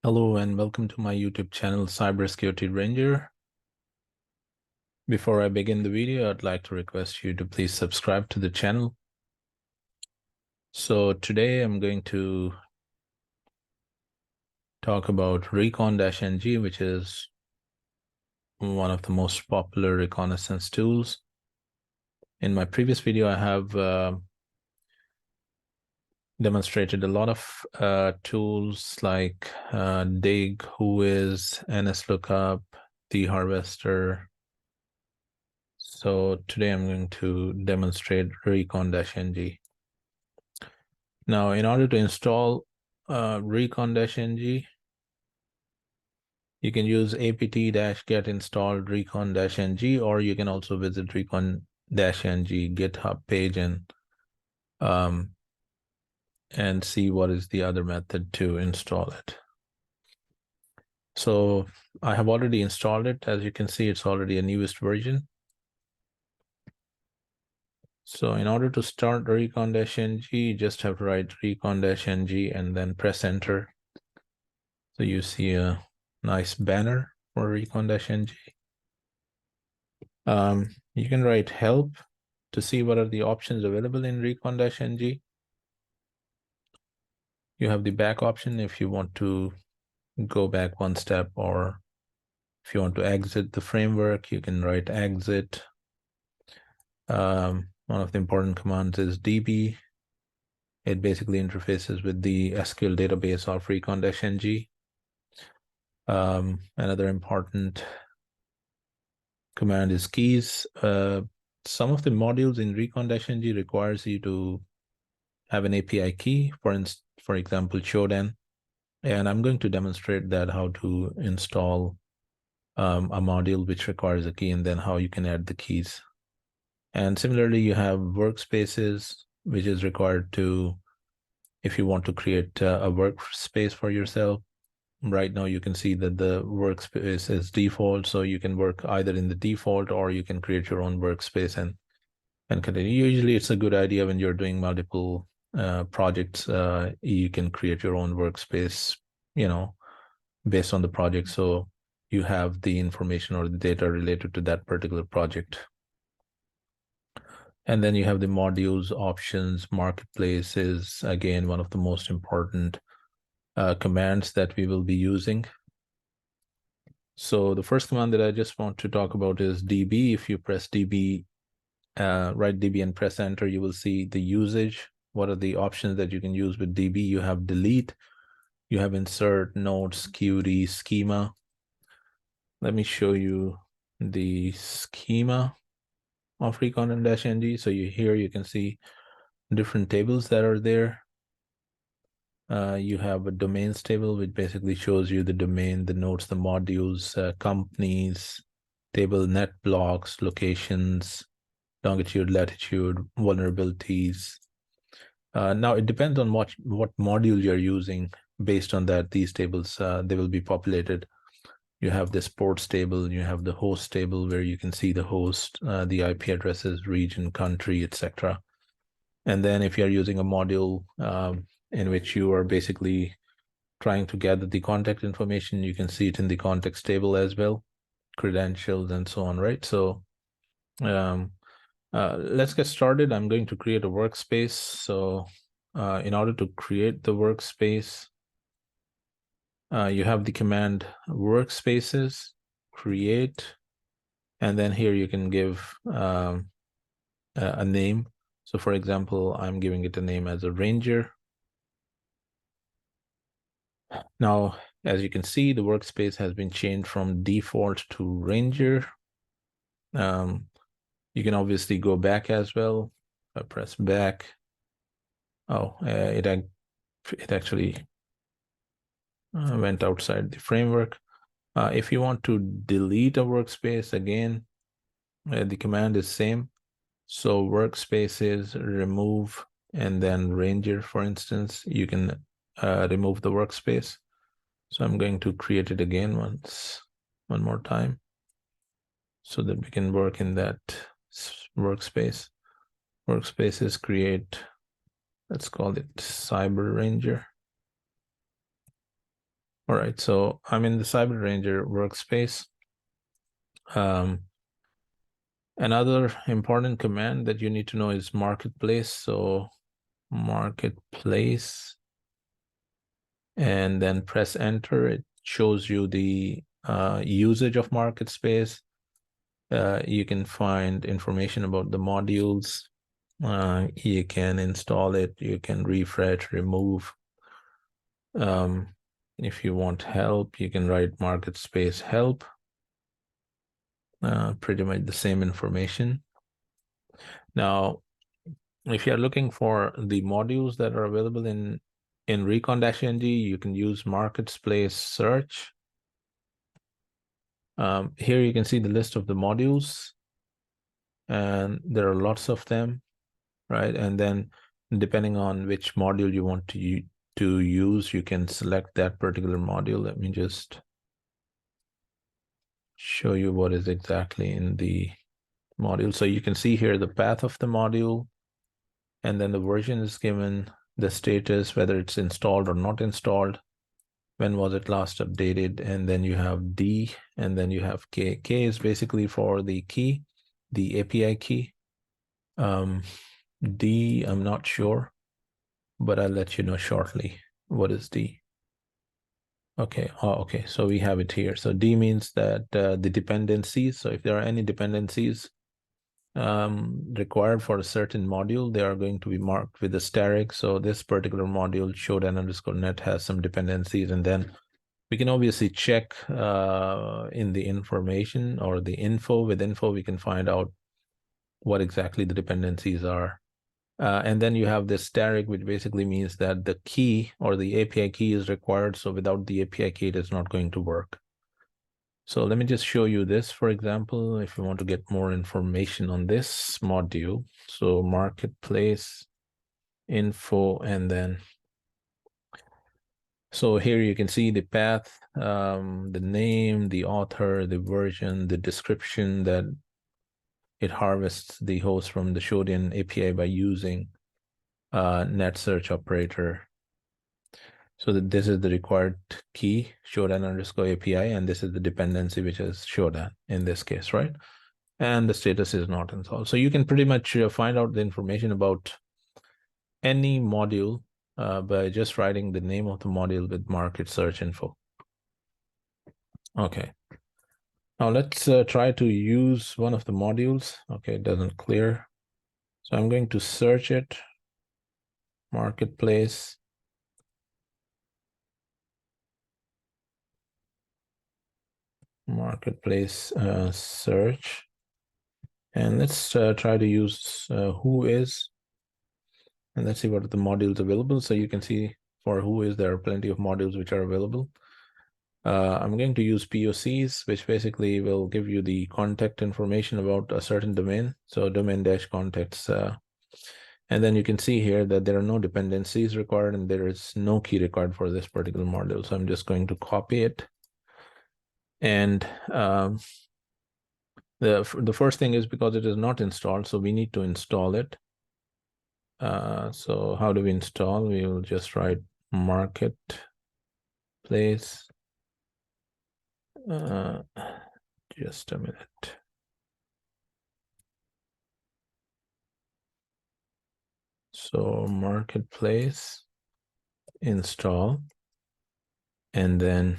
Hello and welcome to my YouTube channel, Cybersecurity Ranger. Before I begin the video, I'd like to request you to please subscribe to the channel. So today I'm going to talk about Recon-ng, which is one of the most popular reconnaissance tools. In my previous video, I have demonstrated a lot of tools like dig, whois, NSLOOKUP, the harvester. So today I'm going to demonstrate Recon-ng. Now, in order to install Recon-ng, you can use apt-get installed Recon-ng, or you can also visit Recon-ng GitHub page and see what is the other method to install it. So I have already installed it. As you can see, it's already a newest version. So in order to start Recon-ng, you just have to write Recon-ng and then press enter. So you see a nice banner for Recon-ng. You can write help to see what are the options available in Recon-ng. You have the back option if you want to go back one step, or if you want to exit the framework, you can write exit. One of the important commands is db. It basically interfaces with the SQL database of Recon-ng. Another important command is keys. Some of the modules in Recon-ng requires you to have an API key, for example, Shodan. And I'm going to demonstrate that how to install a module which requires a key, and then how you can add the keys. And similarly, you have workspaces, which is required to, if you want to create a workspace for yourself. Right now, you can see that the workspace is default, so you can work either in the default or you can create your own workspace and continue. Usually, it's a good idea when you're doing multiple projects. You can create your own workspace, based on the project, so you have the information or the data related to that particular project. And then you have the modules, options, marketplaces. Again, one of the most important commands that we will be using. So the first command that I just want to talk about is db. If you press db, write db and press enter, you will see the usage. What are the options that you can use with db? You have delete, you have insert, notes, qd, schema. Let me show you the schema of Recon-ng. So here you can see different tables that are there. You have a domains table, which basically shows you the domain, the nodes, the modules, companies, table, net blocks, locations, longitude, latitude, vulnerabilities. Now it depends on what module you're using. Based on that, these tables, they will be populated. You have the sports table, you have the host table where you can see the host, the IP addresses, region, country, etc. And then if you're using a module in which you are basically trying to gather the contact information, you can see it in the context table as well, credentials and so on, right? So let's get started. I'm going to create a workspace. So in order to create the workspace, you have the command workspaces, create, and then here you can give a name. So for example, I'm giving it a name as a Ranger. Now, as you can see, the workspace has been changed from default to Ranger. You can obviously go back as well. I press back. Oh, it actually went outside the framework. If you want to delete a workspace, again, the command is same. So workspaces, remove, and then Ranger, for instance, you can remove the workspace. So I'm going to create it again one more time, so that we can work in that workspace. Workspaces, create, let's call it Cyber Ranger. All right, so I'm in the Cyber Ranger workspace. Another important command that you need to know is marketplace. So marketplace, and then press enter. It shows you the usage of marketplace. You can find information about the modules. You can install it. You can refresh, remove. If you want help, you can write market space help. Pretty much the same information. Now, if you're looking for the modules that are available in Recon-ng, you can use marketplace search. Here you can see the list of the modules, and there are lots of them, right? And then depending on which module you want to use, you can select that particular module. Let me just show you what is exactly in the module. So you can see here the path of the module, and then the version is given, the status, whether it's installed or not installed, when was it last updated, and then you have D, and then you have K. K is basically for the key, the API key. D, I'm not sure, but I'll let you know shortly. What is D? Okay, okay, so we have it here. So D means that the dependencies, so if there are any dependencies required for a certain module, they are going to be marked with asterisk. So this particular module, showdown_net, has some dependencies, and then we can obviously check in the information or the info. With info, we can find out what exactly the dependencies are. And then you have this asterisk, which basically means that the key or the API key is required. So without the API key, it is not going to work. So let me just show you this, for example, if you want to get more information on this module. So marketplace info, and then so here you can see the path, the name, the author, the version, the description that it harvests the host from the Showdown API by using net search operator. So that this is the required key, Showdown_API, and this is the dependency, which is Showdown in this case, right? And the status is not installed. So you can pretty much find out the information about any module by just writing the name of the module with market search info. Okay. Now let's try to use one of the modules. Okay, it doesn't clear. So I'm going to search it, marketplace. Marketplace search. And let's try to use who is. And let's see what are the modules available. So you can see for who is, there are plenty of modules which are available. I'm going to use POCs, which basically will give you the contact information about a certain domain. So domain-contacts. And then you can see here that there are no dependencies required, and there is no key required for this particular module. So I'm just going to copy it. And the first thing is because it is not installed, so we need to install it. So how do we install? We will just write marketplace. Just a minute. So marketplace install, and then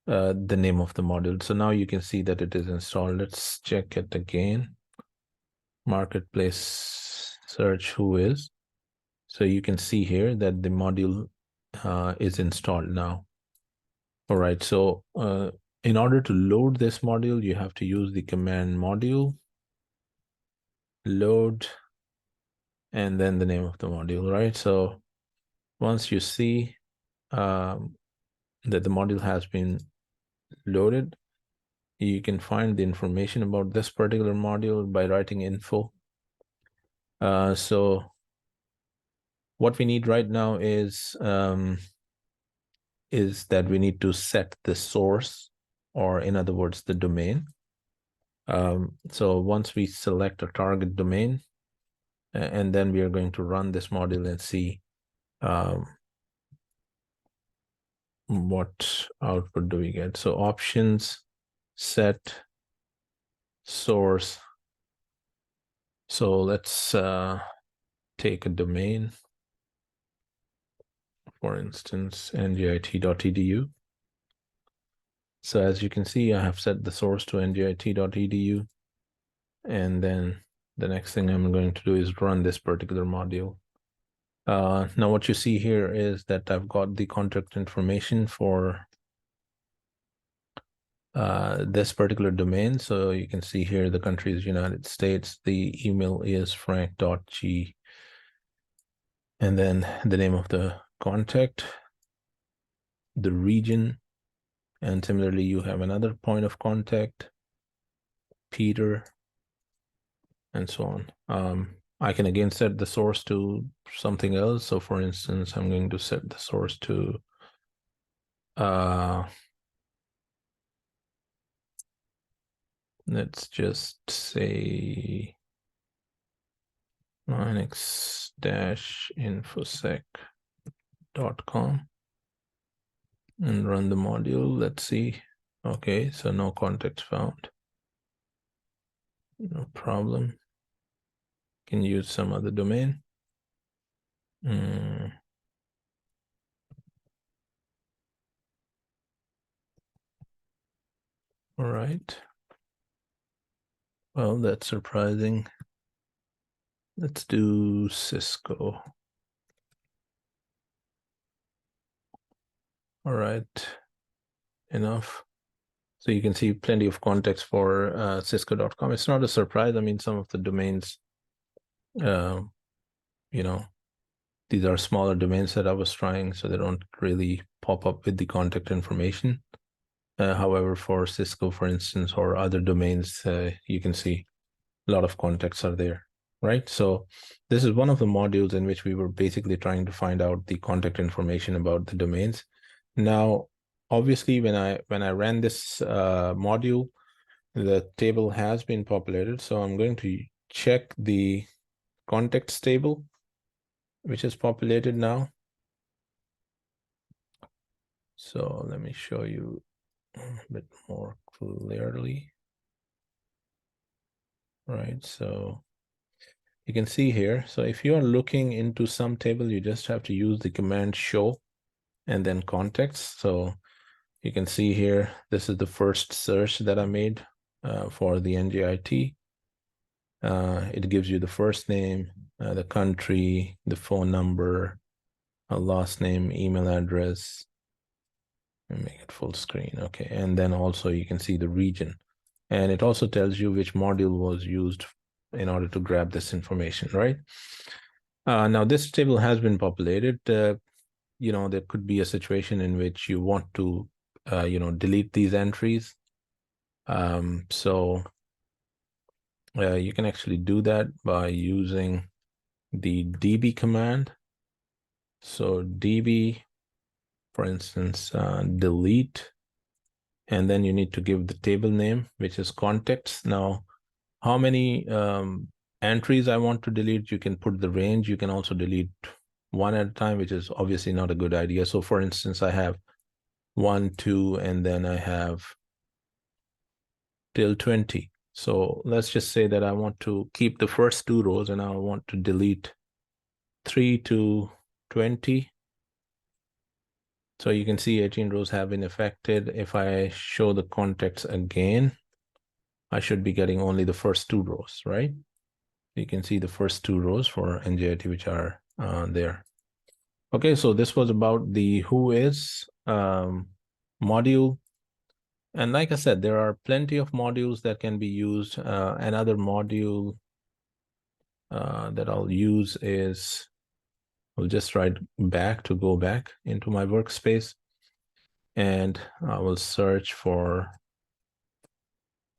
the name of the module. So now you can see that it is installed. Let's check it again. Marketplace search who is. So you can see here that the module is installed now. All right, so in order to load this module, you have to use the command module load, and then the name of the module, right? So once you see that the module has been loaded, you can find the information about this particular module by writing info. So what we need right now is that we need to set the source, or in other words, the domain. So once we select a target domain, and then we are going to run this module and see what output do we get? So options, set, source. So let's take a domain, for instance, ngit.edu. So as you can see, I have set the source to ngit.edu. And then the next thing I'm going to do is run this particular module. Now what you see here is that I've got the contact information for this particular domain. So you can see here the country is United States, the email is frank.g, and then the name of the contact, the region, and similarly you have another point of contact, Peter, and so on. I can again set the source to something else. So for instance, I'm going to set the source to let's just say linux-infosec.com and run the module. Let's see. Okay, so no context found. No problem. Can use some other domain. All right. Well, that's surprising. Let's do Cisco. All right, enough. So you can see plenty of context for cisco.com. It's not a surprise. I mean, some of the domains, you know, these are smaller domains that I was trying, so they don't really pop up with the contact information. However, for Cisco, for instance, or other domains, you can see a lot of contacts are there, right? So this is one of the modules in which we were basically trying to find out the contact information about the domains. Now, obviously, when I ran this module, the table has been populated. So I'm going to check the contacts table, which is populated now. So let me show you a bit more clearly. Right, so you can see here. So if you are looking into some table, you just have to use the command show and then context. So you can see here, this is the first search that I made for the NGIT. It gives you the first name, the country, the phone number, a last name, email address. Let me make it full screen. Okay, and then also you can see the region. And it also tells you which module was used in order to grab this information, right? Now this table has been populated. You know, there could be a situation in which you want to, you know, delete these entries. So you can actually do that by using the db command. So db, for instance, delete, and then you need to give the table name, which is contacts. Now, how many entries I want to delete, you can put the range. You can also delete one at a time, which is obviously not a good idea. So for instance, I have 1, 2, and then I have till 20. So let's just say that I want to keep the first 2 rows and I want to delete 3 to 20. So you can see 18 rows have been affected. If I show the contacts again, I should be getting only the first 2 rows, right? You can see the first 2 rows for NGIT, which are there. Okay, so this was about the who is module. And like I said, there are plenty of modules that can be used. Another module that I'll use is, I'll just write back to go back into my workspace, and I will search for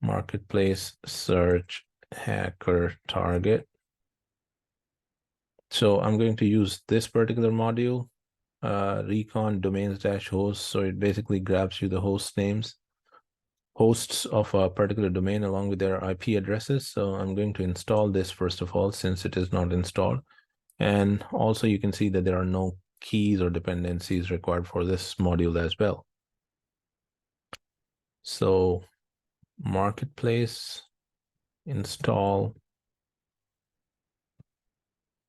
marketplace search hacker target. So I'm going to use this particular module, recon domains-host. So it basically grabs you the host names, hosts of a particular domain along with their IP addresses. So I'm going to install this first of all, since it is not installed. And also you can see that there are no keys or dependencies required for this module as well. So marketplace, install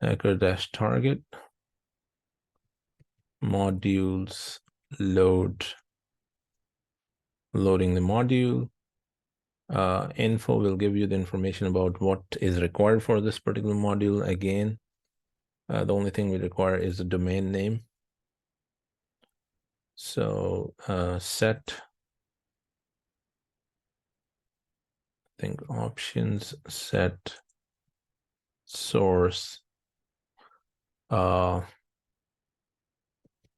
hacker-target, modules, loading the module. Info will give you the information about what is required for this particular module. Again, the only thing we require is a domain name. So set, I think options, set source.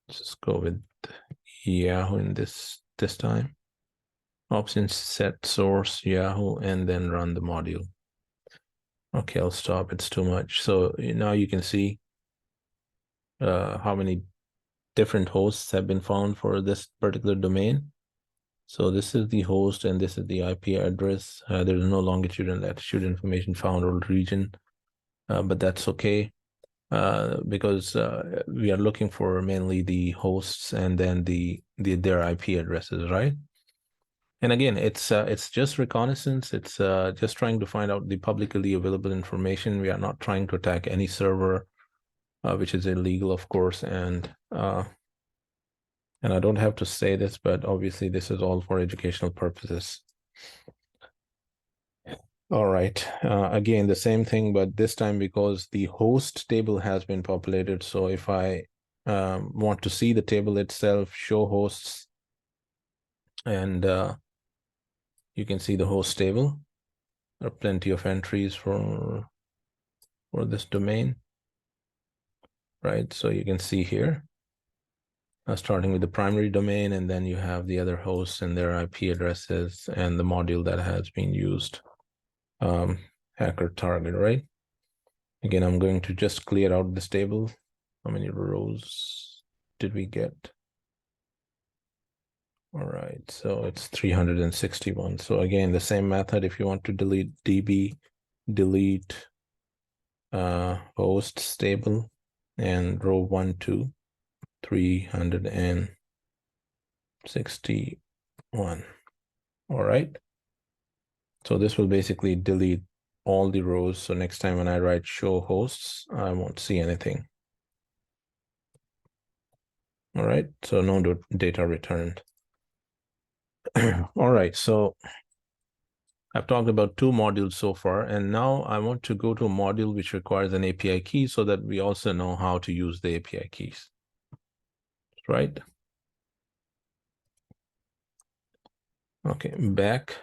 Just go with Yahoo in this time. Options, set source Yahoo, and then run the module. Okay, I'll stop. It's too much. So now you can see how many different hosts have been found for this particular domain. So this is the host and this is the IP address. There is no longitude and latitude information found or region, but that's okay because we are looking for mainly the hosts and then their IP addresses, right? And again, it's just reconnaissance. It's just trying to find out the publicly available information. We are not trying to attack any server, which is illegal, of course. And I don't have to say this, but obviously this is all for educational purposes. All right. Again, the same thing, but this time because the host table has been populated. So if I want to see the table itself, show hosts, and you can see the host table. There are plenty of entries for this domain, right? So you can see here, starting with the primary domain, and then you have the other hosts and their IP addresses and the module that has been used, hacker target, right? Again, I'm going to just clear out this table. How many rows did we get? All right, so it's 361. So again, the same method. If you want to delete DB, delete hosts table and row 1, 2, 361. All right. So this will basically delete all the rows. So next time when I write show hosts, I won't see anything. All right. So no data returned. All right. So I've talked about 2 modules so far, and now I want to go to a module which requires an API key so that we also know how to use the API keys, right? Okay, back.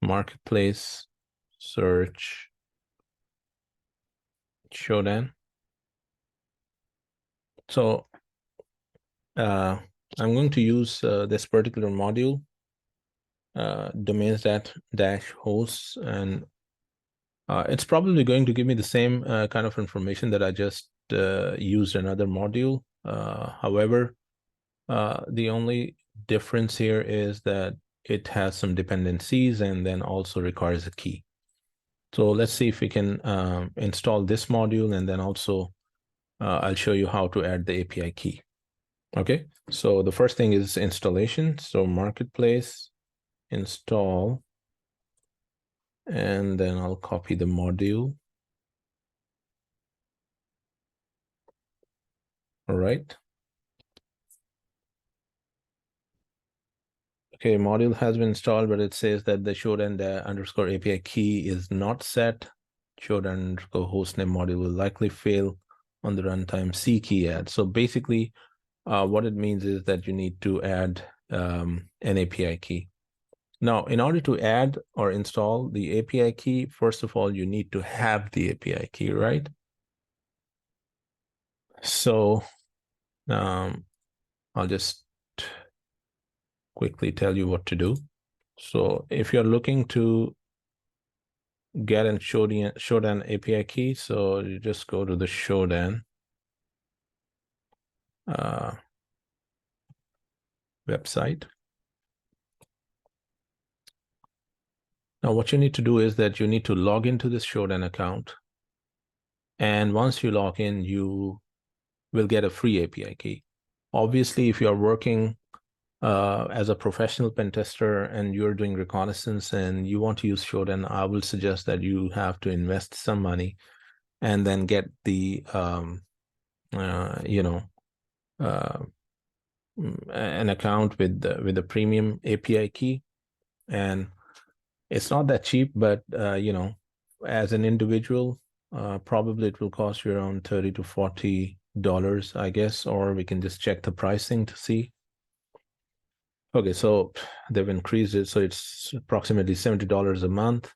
Marketplace, search, Shodan. So I'm going to use this particular module, domains dash hosts, and it's probably going to give me the same kind of information that I just used another module. However, the only difference here is that it has some dependencies and then also requires a key. So let's see if we can install this module, and then also I'll show you how to add the API key. Okay, so the first thing is installation. So marketplace, install, and then I'll copy the module. All right. Okay, module has been installed, but it says that the Shodan underscore API key is not set. Shodan underscore hostname module will likely fail on the runtime C key add. So basically, what it means is that you need to add an API key. Now, in order to add or install the API key, first of all, you need to have the API key, right? So I'll just quickly tell you what to do. So if you're looking to get and Shodan API key, so you just go to the Shodan website. Now, what you need to do is that you need to log into this Shodan account. And once you log in, you will get a free API key. Obviously, if you're working as a professional pen tester and you're doing reconnaissance and you want to use Shodan, I will suggest that you have to invest some money and then get the, an account with the premium API key. And it's not that cheap, but, as an individual, probably it will cost you around $30 to $40, I guess, or we can just check the pricing to see. Okay, so they've increased it, so it's approximately $70 a month.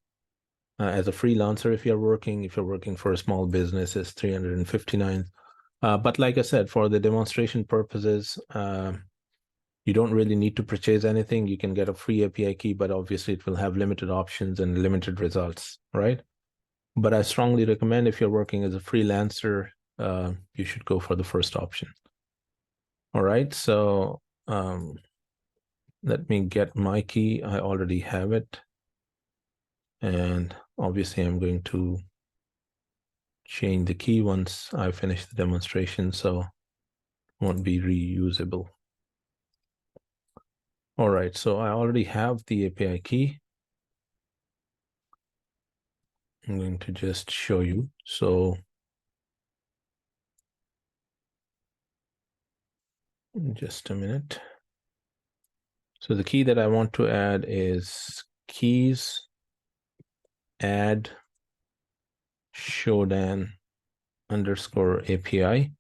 As a freelancer, if you're working for a small business, it's $359. But like I said, for the demonstration purposes, you don't really need to purchase anything. You can get a free API key, but obviously it will have limited options and limited results, right? But I strongly recommend if you're working as a freelancer, you should go for the first option. All right, so let me get my key. I already have it. And obviously I'm going to change the key once I finish the demonstration, so it won't be reusable. All right, so I already have the API key. I'm going to just show you. So just a minute. So the key that I want to add is keys add Shodan _ API,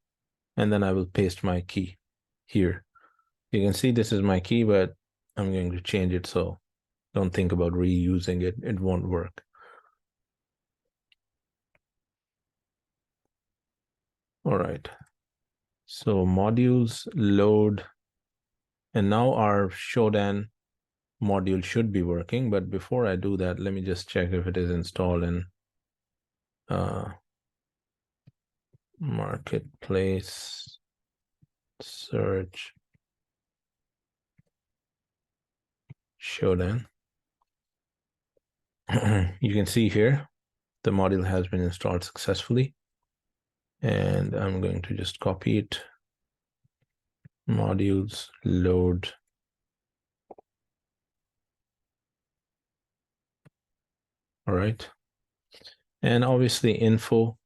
and then I will paste my key here. You can see this is my key, but I'm going to change it, so don't think about reusing it. It won't work. All right. So modules load, and now our Shodan module should be working. But before I do that, let me just check if it is installed in marketplace search Shodan. You can see here the module has been installed successfully, and I'm going to just copy it. Modules load. All right, and obviously info.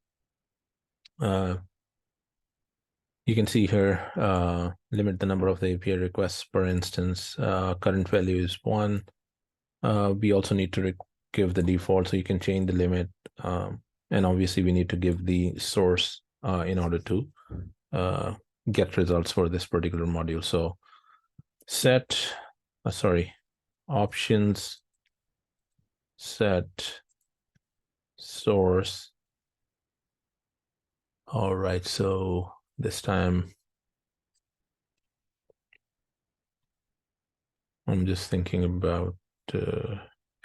You can see here, limit the number of the API requests per instance. Current value is 1. We also need to give the default, so you can change the limit. And obviously we need to give the source in order to get results for this particular module. So options, set source. All right, so this time I'm just thinking about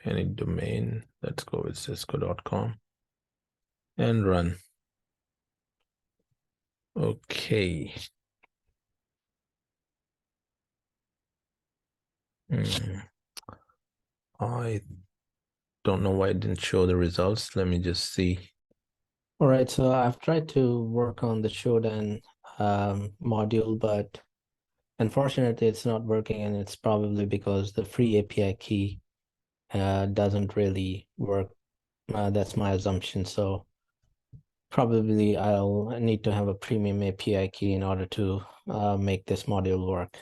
any domain. Let's go with cisco.com and run. Okay. I don't know why it didn't show the results. Let me just see. All right, so I've tried to work on the Shodan module, but unfortunately it's not working, and it's probably because the free API key doesn't really work. That's my assumption. So probably I'll need to have a premium API key in order to make this module work.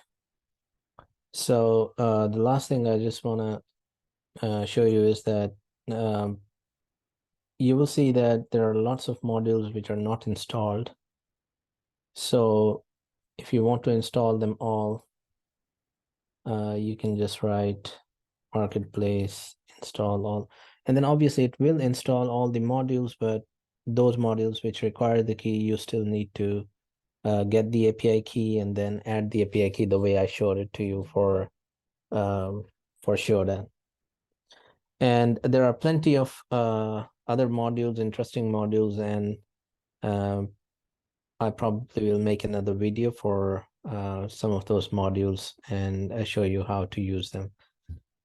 So the last thing I just want to show you is that you will see that there are lots of modules which are not installed. So if you want to install them all, you can just write marketplace install all, and then obviously it will install all the modules, but those modules which require the key, you still need to get the API key and then add the API key the way I showed it to you for Shodan. And there are plenty of other modules, interesting modules, and I probably will make another video for some of those modules and show you how to use them.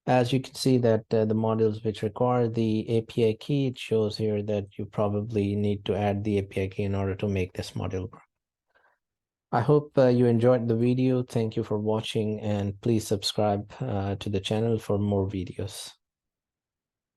As you can see that the modules which require the API key, it shows here that you probably need to add the API key in order to make this module work. I hope you enjoyed the video. Thank you for watching, and please subscribe to the channel for more videos.